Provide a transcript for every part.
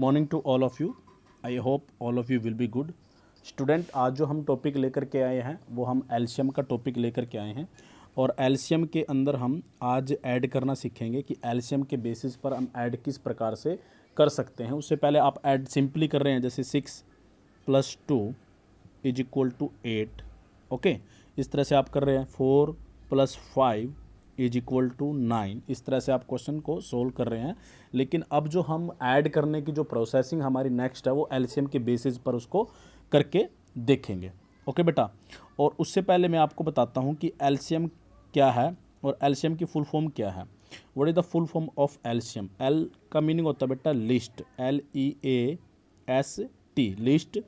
Morning to all of you. I hope all of you will be good student. आज जो हम topic लेकर के आए हैं वो हम एलसीएम का टॉपिक लेकर के आए हैं और एलसीएम के अंदर हम आज ऐड करना सीखेंगे कि एलसीएम के बेसिस पर हम ऐड किस प्रकार से कर सकते हैं। उससे पहले आप ऐड सिंपली कर रहे हैं, जैसे 6 + 2 = 8। ओके, इस तरह से आप कर रहे हैं। 4 + 5 = 9। इस तरह से आप क्वेश्चन को सोल्व कर रहे हैं। लेकिन अब जो हम ऐड करने की जो प्रोसेसिंग हमारी नेक्स्ट है वो एलसीएम के बेसिस पर उसको करके देखेंगे। ओके बेटा, और उससे पहले मैं आपको बताता हूँ कि एलसीएम क्या है और एलसीएम की फुल फॉर्म क्या है। What is the full form of LCM? L का मीनिंग होता है बेटा लिस्ट, LEAST, लिस्ट।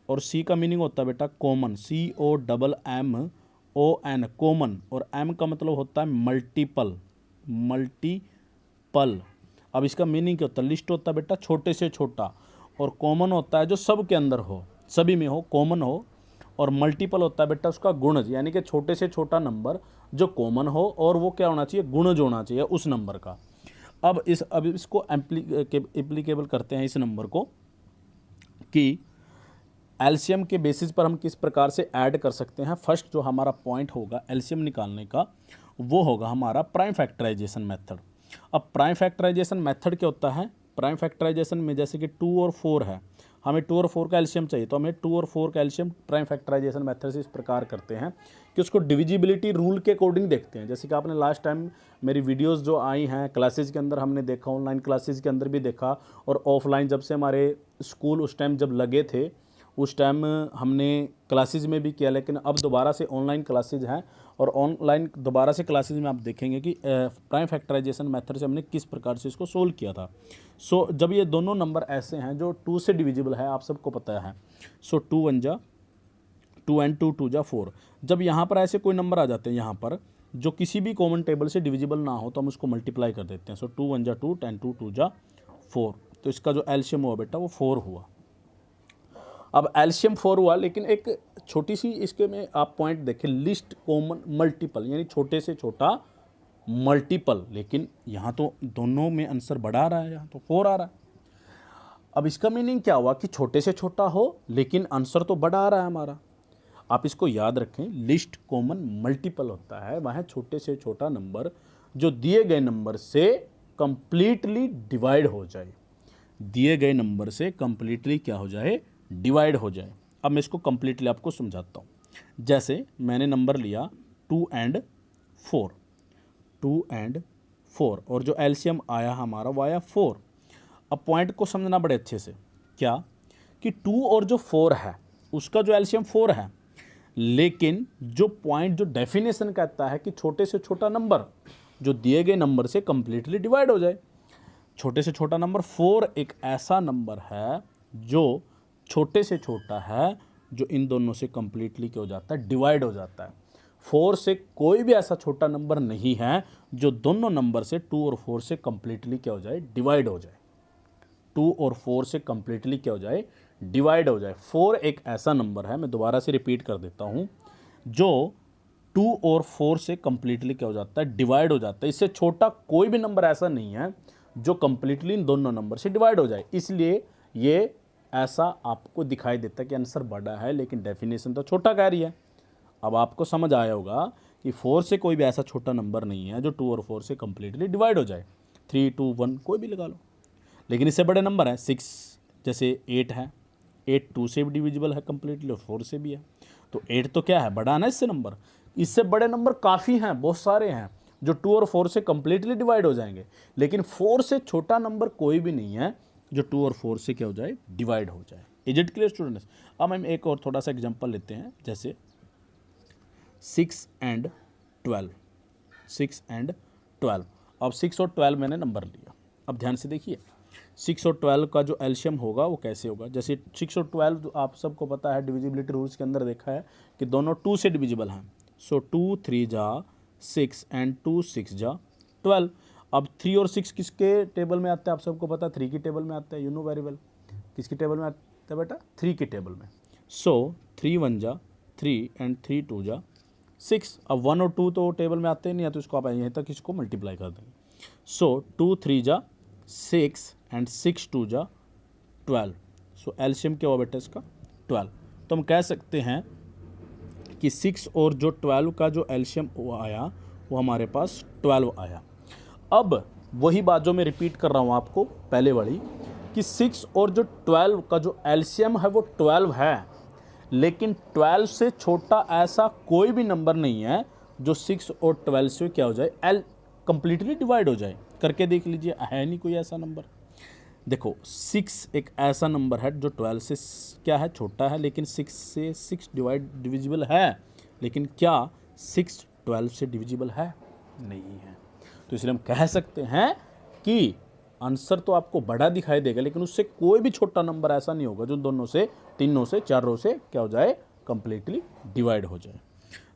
और सी का मीनिंग होता है बेटा कॉमन, COMMON, कॉमन। और एम का मतलब होता है मल्टीपल, मल्टीपल। अब इसका मीनिंग क्या होता है? लिस्ट होता है बेटा छोटे से छोटा, और कॉमन होता है जो सब के अंदर हो, सभी में हो, कॉमन हो। और मल्टीपल होता है बेटा उसका गुणज, यानी कि छोटे से छोटा नंबर जो कॉमन हो और वो क्या होना चाहिए? गुणज होना चाहिए उस नंबर का। अब इसको एप्लीकेबल करते हैं इस नंबर को कि एलसीएम के बेसिस पर हम किस प्रकार से ऐड कर सकते हैं। फर्स्ट जो हमारा पॉइंट होगा एलसीएम निकालने का वो होगा हमारा प्राइम फैक्टराइजेशन मेथड। अब प्राइम फैक्टराइजेशन मेथड क्या होता है? प्राइम फैक्टराइजेशन में जैसे कि 2 और 4 है, हमें 2 और 4 का एलसीएम चाहिए, तो हमें 2 और 4 का एलसीएम प्राइम फैक्टराइजेशन मेथड से इस प्रकार करते हैं कि उसको डिविजिबिलिटी रूल के अकॉर्डिंग देखते हैं। जैसे कि आपने लास्ट टाइम मेरी वीडियोस जो आई हैं क्लासेस के अंदर हमने देखा, ऑनलाइन क्लासेस के अंदर भी देखा, और ऑफलाइन जब से हमारे स्कूल उस टाइम जब लगे थे उस टाइम हमने क्लासेस में भी किया। लेकिन अब दोबारा से ऑनलाइन क्लासेज हैं और ऑनलाइन दोबारा से क्लासेज में आप देखेंगे कि प्राइम फैक्टराइजेशन मेथड से हमने किस प्रकार से इसको सोल्व किया था। सो जब ये दोनों नंबर ऐसे हैं जो 2 से डिविजिबल है, आप सबको पता है। सो 2 1 जा 2 एंड 2 2 जा 4। जब यहाँ पर ऐसे कोई नंबर आ जाते हैं यहाँ पर जो किसी भी कॉमन टेबल से डिविजिबल ना हो तो हम उसको मल्टीप्लाई कर देते हैं। सो 2 1 जा 2, 10 2 2 जा 4। तो इसका जो एलसीएम हुआ बेटा वो 4 हुआ। अब एलसीएम 4 हुआ, लेकिन एक छोटी सी इसके में आप पॉइंट देखें, लिस्ट कॉमन मल्टीपल, यानी छोटे से छोटा मल्टीपल। लेकिन यहाँ तो दोनों में आंसर बड़ा आ रहा है, यहाँ तो 4 आ रहा है। अब इसका मीनिंग क्या हुआ कि छोटे से छोटा हो लेकिन आंसर तो बड़ा आ रहा है हमारा। आप इसको याद रखें, लिस्ट कॉमन मल्टीपल होता है वह छोटे से छोटा नंबर जो दिए गए नंबर से कंप्लीटली डिवाइड हो जाए, दिए गए नंबर से कंप्लीटली क्या हो जाए? डिवाइड हो जाए। अब मैं इसको कंप्लीटली आपको समझाता हूँ। जैसे मैंने नंबर लिया 2 एंड 4, 2 एंड 4, और जो एलसीएम आया हमारा वो आया 4। अब पॉइंट को समझना बड़े अच्छे से, क्या कि 2 और जो 4 है उसका जो एलसीएम 4 है, लेकिन जो पॉइंट जो डेफिनेशन कहता है कि छोटे से छोटा नंबर जो दिए गए नंबर से कंप्लीटली डिवाइड हो जाए। छोटे से छोटा नंबर 4 एक ऐसा नंबर है जो छोटे से छोटा है जो इन दोनों से कंप्लीटली क्या हो जाता है? डिवाइड हो जाता है। 4 से कोई भी ऐसा छोटा नंबर नहीं है जो दोनों नंबर से 2 और 4 से कंप्लीटली क्या हो जाए? डिवाइड हो जाए। 2 और 4 से कंप्लीटली क्या हो जाए? डिवाइड हो जाए। 4 एक ऐसा नंबर है, मैं दोबारा से रिपीट कर देता हूँ, जो 2 और 4 से कंप्लीटली क्या हो जाता है? डिवाइड हो जाता है। इससे छोटा कोई भी नंबर ऐसा नहीं है जो कंप्लीटली इन दोनों नंबर से डिवाइड हो जाए। इसलिए ये ऐसा आपको दिखाई देता है कि आंसर बड़ा है लेकिन डेफिनेशन तो छोटा कह रही है। अब आपको समझ आया होगा कि 4 से कोई भी ऐसा छोटा नंबर नहीं है जो 2 और 4 से कंप्लीटली डिवाइड हो जाए। 3 2 1 कोई भी लगा लो। लेकिन इससे बड़े नंबर हैं 6, जैसे 8 है, 8 2 से भी डिविजिबल है कंप्लीटली और 4 से भी है। तो 8 तो क्या है? बड़ा है ना इससे नंबर। इससे बड़े नंबर काफ़ी हैं, बहुत सारे हैं जो 2 और 4 से कंप्लीटली डिवाइड हो जाएंगे। लेकिन 4 से छोटा नंबर कोई भी नहीं है जो 2 और 4 से क्या हो जाए? डिवाइड हो जाए। Is it clear students? अब हम एक और थोड़ा सा एग्जांपल लेते हैं, जैसे 6 एंड 12, 6 एंड 12। अब 6 और 12 मैंने नंबर लिया। अब ध्यान से देखिए, 6 और 12 का जो एलसीएम होगा वो कैसे होगा। जैसे 6 और 12 आप सबको पता है, डिविजिबिलिटी रूल्स के अंदर देखा है कि दोनों 2 से डिविजिबल हैं। सो 2 3 जा 6 एंड 2 6 जा 12। अब 3 और 6 किसके टेबल में आता है? आप सबको पता है 3 की टेबल में आता है। You know very well. किसकी टेबल में आता है बेटा? 3 की टेबल में। सो 3 1 जा 3 एंड 3 2 जा 6। अब 1 और 2 तो टेबल में आते ही नहीं है, तो इसको आप यहीं तक इसको मल्टीप्लाई कर देंगे। सो 2 3 जा 6 एंड 6 2 जा 12। सो एलसीएम क्या हुआ बेटा इसका 12। तो हम कह सकते हैं कि 6 और जो 12 का जो एलसीएम आया वो हमारे पास 12 आया। अब वही बात जो मैं रिपीट कर रहा हूँ आपको पहले वाली कि 6 और जो 12 का जो एलसीएम है वो 12 है, लेकिन 12 से छोटा ऐसा कोई भी नंबर नहीं है जो 6 और 12 से क्या हो जाए एल कंप्लीटली डिवाइड हो जाए। करके देख लीजिए, है नहीं कोई ऐसा नंबर। देखो 6 एक ऐसा नंबर है जो 12 से क्या है छोटा है, लेकिन 6 से 6 डिविजिबल है, लेकिन क्या 6 12 से डिविजिबल है नहीं है। तो इसलिए हम कह सकते हैं कि आंसर तो आपको बड़ा दिखाई देगा, लेकिन उससे कोई भी छोटा नंबर ऐसा नहीं होगा जो दोनों से, तीनों से, चारों से क्या हो जाए कंप्लीटली डिवाइड हो जाए।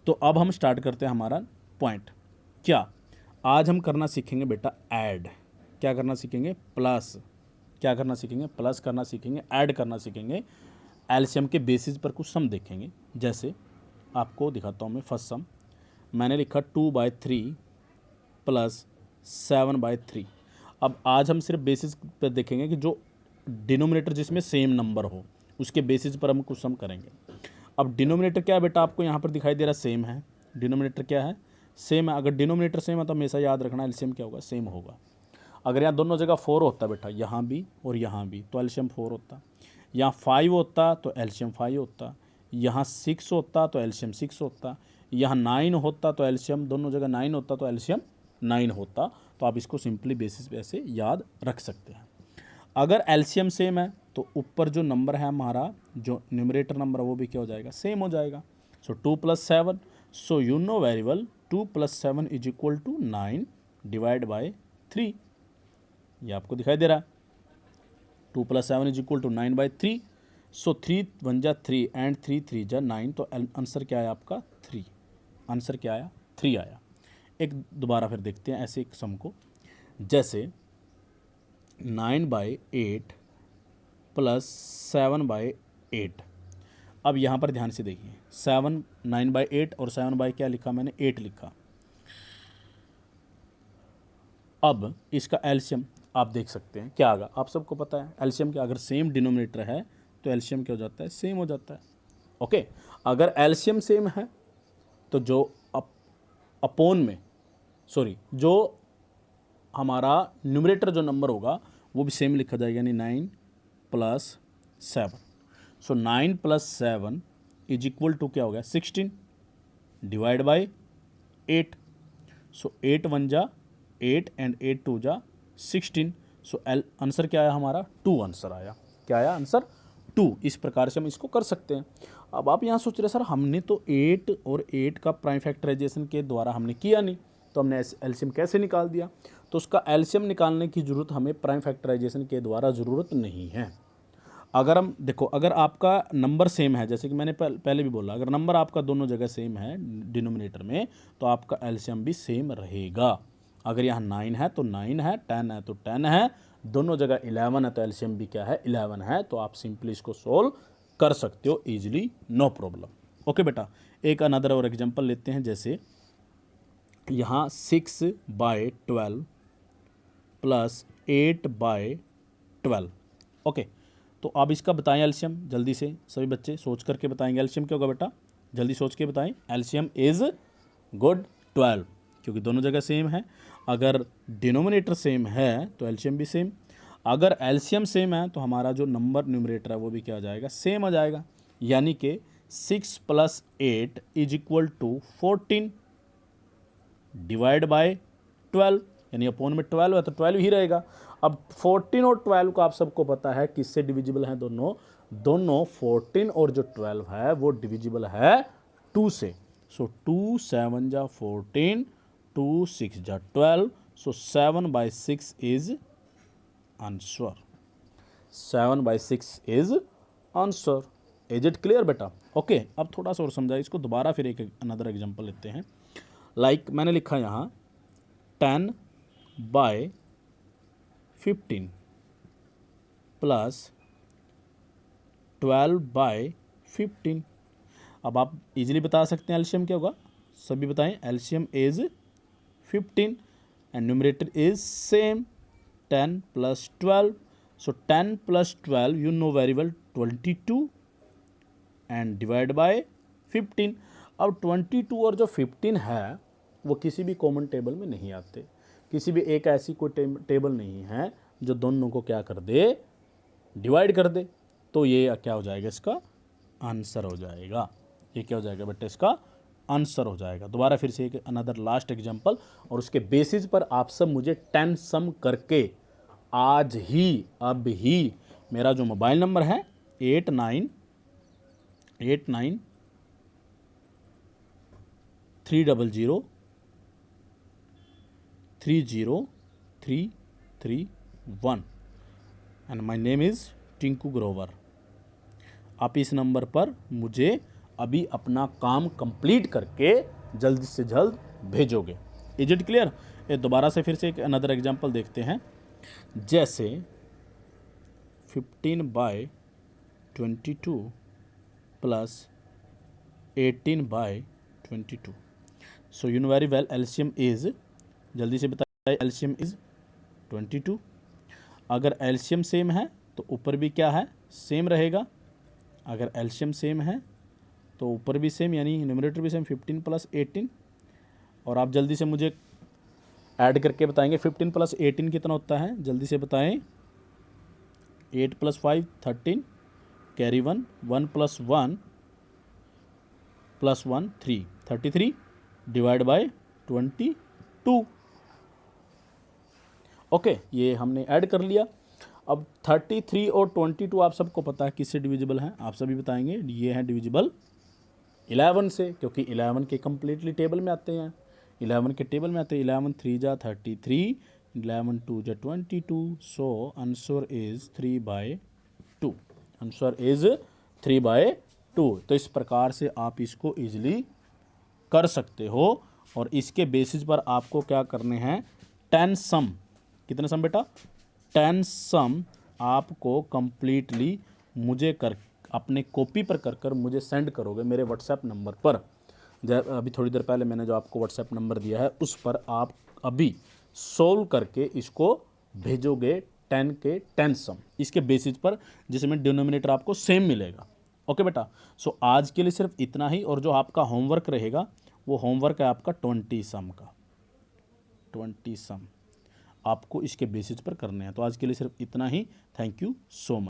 तो अब हम स्टार्ट करते हैं हमारा पॉइंट। क्या आज हम करना सीखेंगे बेटा ऐड। क्या करना सीखेंगे प्लस। क्या करना सीखेंगे प्लस करना सीखेंगे, ऐड करना सीखेंगे। एलसीएम के बेसिस पर कुछ सम देखेंगे। जैसे आपको दिखाता हूँ मैं फर्स्ट सम, मैंने लिखा 2/3 प्लस 7/3। अब आज हम सिर्फ बेसिस पर देखेंगे कि जो डिनोमिनेटर जिसमें सेम नंबर हो उसके बेसिस पर हम कुछ सम करेंगे। अब डिनोमिनेटर क्या है बेटा, आपको यहाँ पर दिखाई दे रहा सेम है। डिनोमिनेटर क्या है सेम है। अगर डिनोमिनेटर सेम है तो हमेशा याद रखना एलसीएम क्या होगा सेम होगा। अगर यहाँ दोनों जगह 4 होता बेटा, यहाँ भी और यहाँ भी, तो एलसीएम 4 होता। यहाँ 5 होता तो एलसीएम 5 होता। यहाँ 6 होता तो एलसीएम 6 होता। यहाँ 9 होता तो एलसीएम दोनों जगह 9 होता तो एलसीएम 9 होता। तो आप इसको सिंपली बेसिस पे ऐसे याद रख सकते हैं। अगर एलसीएम सेम है तो ऊपर जो नंबर है हमारा, जो न्यूमरेटर नंबर है वो भी क्या हो जाएगा सेम हो जाएगा। सो 2 + 7, so you know very well 2 + 7 = 9 divide by 3। ये आपको दिखाई दे रहा है 2 + 7 = 9/3। सो 3 × 1 = 3 एंड 3 × 3 = 9। तो आंसर क्या आया आपका 3। आंसर क्या आया 3 आया। एक दोबारा फिर देखते हैं ऐसे एक सम को। जैसे 9/8 प्लस 7/8। अब यहाँ पर ध्यान से देखिए 7 9/8 और 7 बाई क्या लिखा मैंने 8 लिखा। अब इसका एलसीएम आप देख सकते हैं क्या आएगा, आप सबको पता है एलसीएम क्या, अगर सेम डिनोमिनेटर है तो एलसीएम क्या हो जाता है सेम हो जाता है। ओके, अगर एलसीएम सेम है तो जो अपोन में जो हमारा न्यूमरेटर जो नंबर होगा वो भी सेम लिखा जाएगा, यानी 9 + 7। सो 9 + 7 = क्या हो गया 16 divide by 8। So 8 × 1 = 8 and 8 × 2 = 16। So answer क्या आया हमारा 2 आंसर आया। क्या आया आंसर 2। इस प्रकार से हम इसको कर सकते हैं। अब आप यहाँ सोच रहे सर हमने तो 8 और 8 का प्राइम फैक्टराइजेशन के द्वारा हमने किया नहीं, तो हमने एलसीएम कैसे निकाल दिया। तो उसका एलसीएम निकालने की ज़रूरत हमें प्राइम फैक्टराइजेशन के द्वारा ज़रूरत नहीं है। अगर हम देखो, अगर आपका नंबर सेम है, जैसे कि मैंने पहले भी बोला, अगर नंबर आपका दोनों जगह सेम है डिनोमिनेटर में तो आपका एलसीएम भी सेम रहेगा। अगर यहाँ 9 है तो 9 है, 10 है तो 10 है, दोनों जगह 11 है तो एलसीएम भी क्या है 11 है। तो आप सिंपली इसको सोल्व कर सकते हो ईजिली, नो प्रॉब्लम। ओके बेटा, एक अनदर और एग्जांपल लेते हैं। जैसे यहाँ 6/12 प्लस 8/12। ओके, तो आप इसका बताएं एलसीएम जल्दी से, सभी बच्चे सोच करके बताएंगे एलसीएम क्या होगा बेटा, जल्दी सोच के बताएं। एलसीएम इज़ गुड 12, क्योंकि दोनों जगह सेम है। अगर डिनोमिनेटर सेम है तो एलसीएम भी सेम। अगर एलसीएम सेम है तो हमारा जो नंबर न्यूमरेटर है वो भी क्या आ जाएगा सेम आ जाएगा। यानी कि 6 + 8 = 14 डिवाइड बाय 12, यानी अपोन में 12 है तो 12 ही रहेगा। अब 14 और 12 को आप सबको पता है किससे डिविजिबल हैं, दोनों 14 और जो 12 है वो डिविजिबल है 2 से। सो 2 × 7 = 14, 2 × 6 = 12। सो 7/6 is answer. 7/6 is answer. Is it clear बेटा। ओके, अब थोड़ा सा और समझाइए इसको दोबारा, फिर एक अनदर एग्जांपल लेते हैं। लाइक मैंने लिखा यहाँ 10/15 प्लस 12/15। अब आप इजीली बता सकते हैं एलसीएम क्या होगा, सभी बताएं। LCM is 15 and numerator is same 10 + 12। So 10 plus 12 you know very well 22 and divide by 15। अब 22 और जो 15 है वो किसी भी कॉमन टेबल में नहीं आते, किसी भी एक ऐसी कोई टेबल नहीं है जो दोनों को क्या कर दे, डिवाइड कर दे। तो ये क्या हो जाएगा, इसका आंसर हो जाएगा। ये क्या हो जाएगा बेटा, इसका आंसर हो जाएगा। दोबारा फिर से एक अनदर लास्ट एग्जांपल, और उसके बेसिस पर आप सब मुझे 10 सम करके आज ही अब ही मेरा जो मोबाइल नंबर है 8989300331 and my name is Tinku Grover. आप इस नंबर पर मुझे अभी अपना काम कंप्लीट करके जल्द से जल्द भेजोगे। Is it clear? ये दोबारा से फिर से एक अनदर एग्जांपल देखते हैं। जैसे 15/22 plus 18/22। So you know very well LCM is, जल्दी से बताइए, एलसीएम इज 22। अगर एलसीएम सेम है तो ऊपर भी क्या है, सेम रहेगा। अगर एलसीएम सेम है तो ऊपर भी सेम, यानी न्यूमरेटर भी सेम, 15 प्लस 18। और आप जल्दी से मुझे ऐड करके बताएंगे 15 प्लस 18 कितना होता है, जल्दी से बताएं। 8 plus 5 13, carry 1, 1 plus 1 plus 1 3, 33 divide by 22। Okay, ये हमने ऐड कर लिया। अब 33 और 22 आप सबको पता है किससे डिविजिबल हैं, आप सभी बताएंगे। ये हैं डिविजिबल 11 से, क्योंकि 11 के कंप्लीटली टेबल में आते हैं, 11 के टेबल में आते हैं। 11 3 जा 33, 11 2 जा 22। So answer is 3/2। Answer is 3/2। तो इस प्रकार से आप इसको इजीली कर सकते हो। और इसके बेसिस पर आपको क्या करने हैं, 10 सम। कितने सम बेटा, 10 सम आपको कंप्लीटली मुझे कर अपने कॉपी पर कर मुझे सेंड करोगे मेरे व्हाट्सएप नंबर पर। अभी थोड़ी देर पहले मैंने जो आपको व्हाट्सएप नंबर दिया है उस पर आप अभी सोल्व करके इसको भेजोगे 10 के 10 सम इसके बेसिस पर, जिसमें डिनोमिनेटर आपको सेम मिलेगा। ओके बेटा, सो आज के लिए सिर्फ इतना ही। और जो आपका होमवर्क रहेगा वो होमवर्क है आपका 20 सम का, 20 सम आपको इसके बेसिस पर करने हैं। तो आज के लिए सिर्फ इतना ही। Thank you so much.